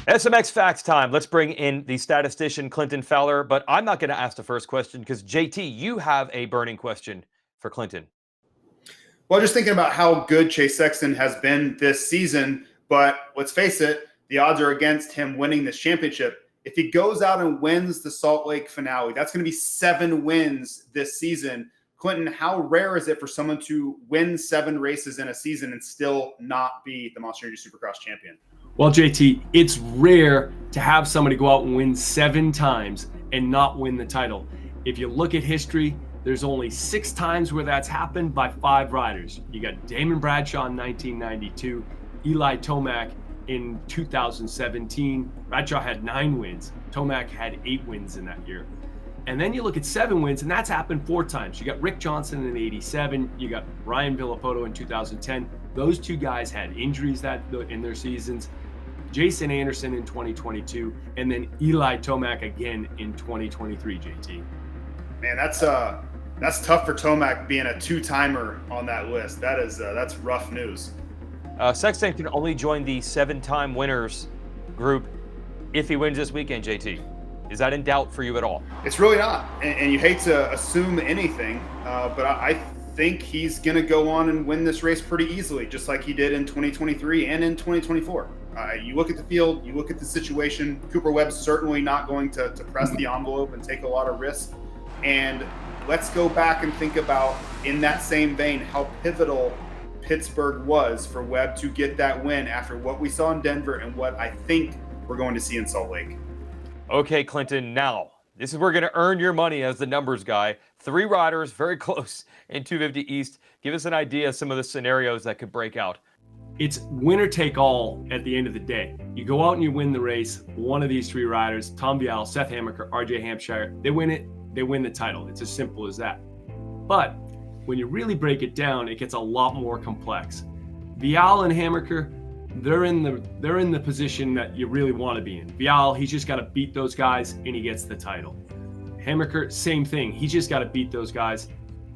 SMX Facts time. Let's bring in the statistician, Clinton Fowler. But I'm not going to ask the first question because, JT, you have a burning question for Clinton. Well, just thinking about how good Chase Sexton has been this season, but let's face it, the odds are against him winning this championship. If he goes out and wins the Salt Lake finale, that's going to be 7 wins this season. Clinton, how rare is it for someone to win 7 races in a season and still not be the Monster Energy Supercross champion? Well, JT, it's rare to have somebody go out and win 7 times and not win the title. If you look at history, there's only 6 times where that's happened by 5 riders. You got Damon Bradshaw in 1992, Eli Tomac in 2017. Bradshaw had 9 wins. Tomac had 8 wins in that year. And then you look at 7 wins, and that's happened 4 times. You got Rick Johnson in 87. You got Ryan Villapoto in 2010. Those 2 guys had injuries in their seasons. Jason Anderson in 2022, and then Eli Tomac again in 2023, JT. Man, that's tough for Tomac being a 2-timer on that list. That's rough news. Sexton can only join the 7-time winners group if he wins this weekend, JT. Is that in doubt for you at all? It's really not, and you hate to assume anything, but I think he's going to go on and win this race pretty easily, just like he did in 2023 and in 2024. You look at the field, you look at the situation. Cooper Webb's certainly not going to press the envelope and take a lot of risks. And let's go back and think about, in that same vein, how pivotal Pittsburgh was for Webb to get that win after what we saw in Denver and what I think we're going to see in Salt Lake. Okay, Clinton, now, this is where we're going to earn your money as the numbers guy. 3 riders, very close in 250 East. Give us an idea of some of the scenarios that could break out. It's winner take all at the end of the day. You go out and you win the race. One of these 3 riders, Tom Vial, Seth Hammaker, RJ Hampshire, they win it. They win the title. It's as simple as that. But when you really break it down, it gets a lot more complex. Vial and Hammaker, they're in the position that you really want to be in. Vial, he's just got to beat those guys and he gets the title. Hammaker, same thing. He's just got to beat those guys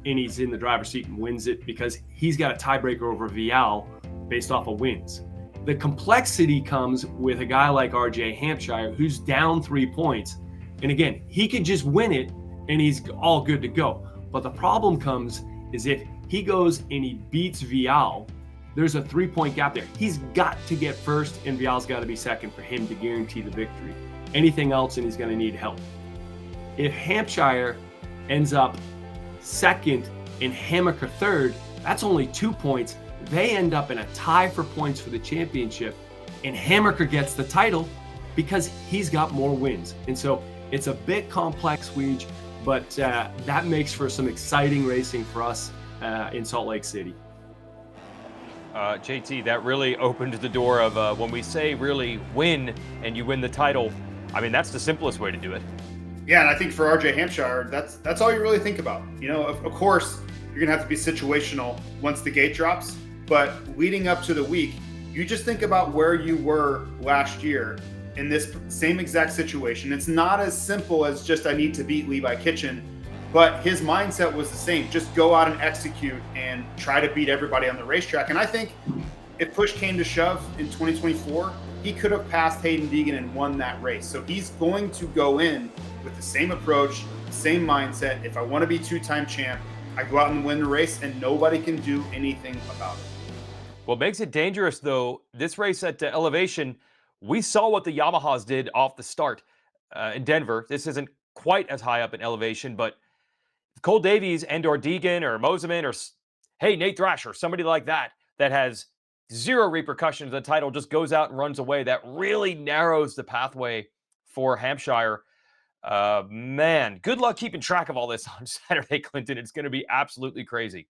and he's in the driver's seat and wins it because he's got a tiebreaker over Vial based off of wins. The complexity comes with a guy like RJ Hampshire who's down 3 points. And again, he could just win it and he's all good to go. But the problem comes is if he goes and he beats Vial, there's a 3-point gap there. He's got to get first and Vial's got to be second for him to guarantee the victory. Anything else and he's going to need help. If Hampshire ends up second and Hammaker third, that's only 2 points. They end up in a tie for points for the championship and Hammaker gets the title because he's got more wins. And so it's a bit complex, Weege, but that makes for some exciting racing for us in Salt Lake City. JT, that really opened the door of when we say really win and you win the title. I mean, that's the simplest way to do it. Yeah, and I think for RJ Hampshire, that's all you really think about. You know, of course, you're going to have to be situational once the gate drops, but leading up to the week, you just think about where you were last year in this same exact situation. It's not as simple as just I need to beat Levi Kitchen, but his mindset was the same. Just go out and execute and try to beat everybody on the racetrack. And I think if push came to shove in 2024, he could have passed Hayden Deegan and won that race. So he's going to go in with the same approach, same mindset. If I want to be 2-time champ, I go out and win the race and nobody can do anything about it. What makes it dangerous, though, this race at Elevation, we saw what the Yamahas did off the start in Denver. This isn't quite as high up in elevation, but Cole Davies and or Deegan or Moseman or, hey, Nate Thrasher, somebody like that has 0 repercussions. The title just goes out and runs away. That really narrows the pathway for Hampshire. Man, good luck keeping track of all this on Saturday, Clinton. It's going to be absolutely crazy.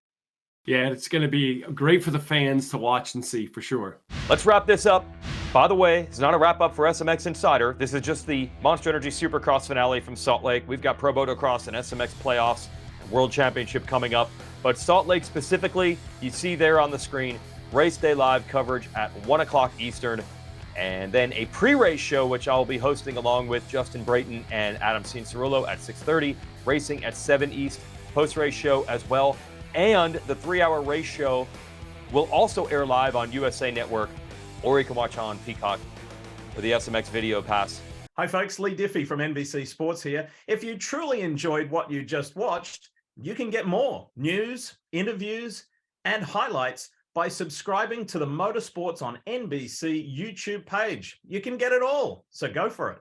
Yeah, it's going to be great for the fans to watch and see for sure. Let's wrap this up. By the way, it's not a wrap-up for SMX Insider. This is just the Monster Energy Supercross finale from Salt Lake. We've got Pro Motocross and SMX playoffs and World Championship coming up. But Salt Lake specifically, you see there on the screen, race day live coverage at 1 o'clock Eastern. And then a pre-race show, which I'll be hosting along with Justin Brayton and Adam Cianciarulo at 6:30. Racing at 7 East. Post-race show as well. And the 3-hour race show will also air live on USA Network, or you can watch on Peacock with the SMX Video Pass. Hi folks, Lee Diffie from NBC Sports here. If you truly enjoyed what you just watched, you can get more news, interviews, and highlights by subscribing to the Motorsports on NBC YouTube page. You can get it all, so go for it.